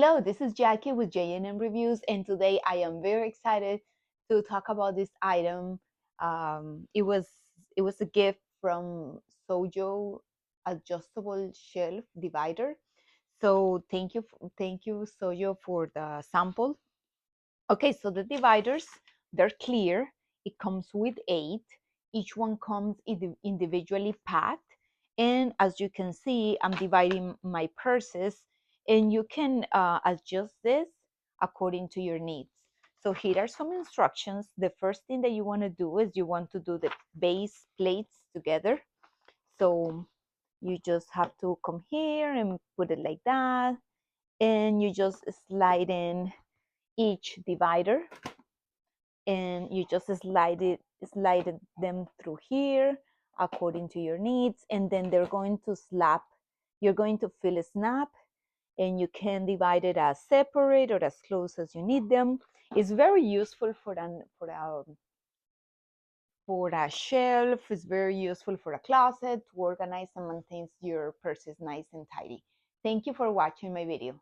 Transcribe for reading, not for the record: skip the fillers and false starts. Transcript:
Hello, this is Jackie with JNM Reviews, and today I am very excited to talk about this item. It was a gift from SOYO adjustable shelf divider. So thank you SOYO for the sample. Okay, so the dividers, they're clear. It comes with 8. Each one comes individually packed. And as you can see, I'm dividing my purses, and you can adjust this according to your needs. So here are some instructions. The first thing that you want to do is you want to do the base plates together. So you just have to come here and put it like that. And you just slide in each divider, and you just slide them through here according to your needs, and then they're going to slap. You're going to fill a snap, and you can divide it as separate or as close as you need them. It's very useful for a shelf. It's very useful for a closet to organize and maintain your purses nice and tidy. Thank you for watching my video.